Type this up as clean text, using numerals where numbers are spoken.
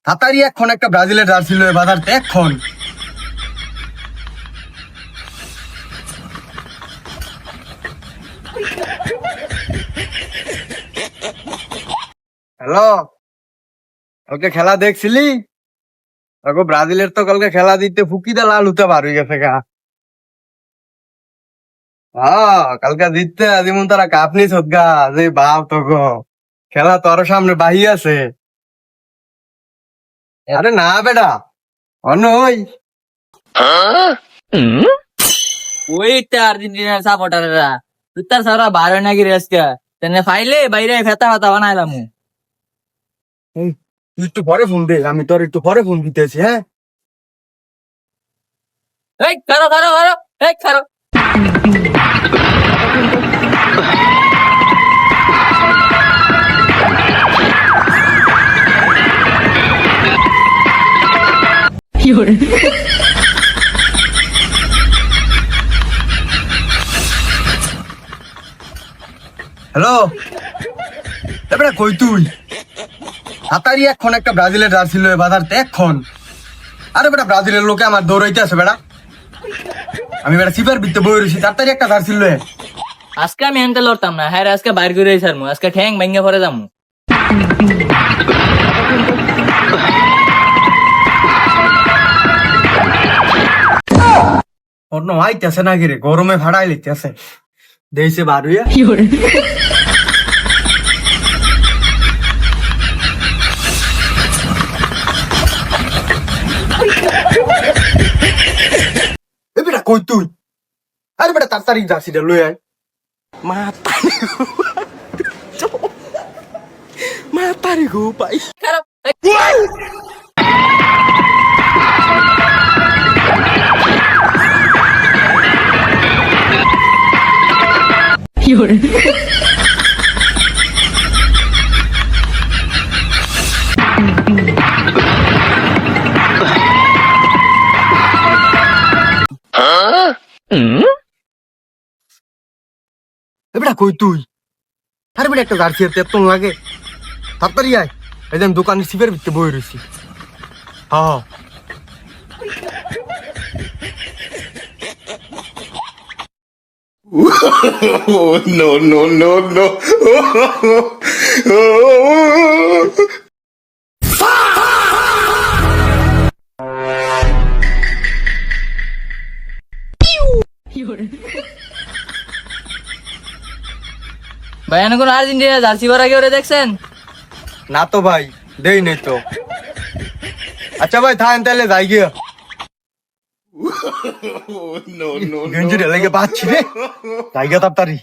তাড়াতাড়ি এখন একটা ব্রাজিলের জার্সি লয়ে বাজারতে এখন। হ্যালো, কালকে খেলা দেখছিলি? দেখো ব্রাজিলের তো কালকে খেলা দিতে ফুকিদা লাল হতে বার হয়ে গেছে গা। হ্যাঁ, কালকে জিততে যেমন তারা কাপ নিস গা, যে বাপ তো গো খেলা তোর সামনে বাহি আছে। আরে না বেটা, অন্য ওই ওইটা আর্জেন্টিনার সাপোর্টাররা তুই তার সারা বাইরে নাকি রেস্কা তেনে ফাইলে বাইরে ফেতা ফেতা বানাইলাম এই, তুই একটু পরে ফোন দে, আমি তোর একটু পরে ফোন দিতেছি। হ্যাঁ, এই খারো খারো খারো এই খারো হ্যালো, এবারে কই তুই? তাড়াতাড়ি এখন একটা ব্রাজিলের জার্সি লয়ে বাজারতে এখন। আরে বেটা, ব্রাজিলের লোকে আমার দৌড়াইতে আছে বেটা। আমি বেটা সিপার বিতে বই রয়েছি, তাড়াতাড়ি একটা জার্সি লয়ে। আজকে আমি এনতে লড়তাম না হ্যাঁ আজকে বাইর করে ছাড়মু আজকে ঠ্যাং ভাঙ্গা পরে যামু অন্য আইতেছে নাকি রে, গরমে ভাড়াই লিখতেছে দেশে বার হইয়া। এ বেটা কই তুই? আরে বেটা তাড়াতাড়ি জার্সিটা লয়ে আয়। মাতারি গো পাই। খারো এ বেটা কই তুই? আরে বেটা একটা জার্সি এত লাগে, তাড়াতাড়ি আয়। এই যে আমি দোকানের সিপের ভিতরে বই রয়েছি। হ্যাঁ, Oh, no, no, no, no. ভাই এনে কোন আর্জেন্টিনা জার্সি পরা কেউ দেখছেন না তো ভাই, দেই নাই তো। আচ্ছা ভাই থাকেন তাহলে যাই গিয়া। Oh, no, no, no. গেঞ্জি ঢেলে গিয়ে পাচ্ছি রে, যাই গিয়া তাড়াতাড়ি।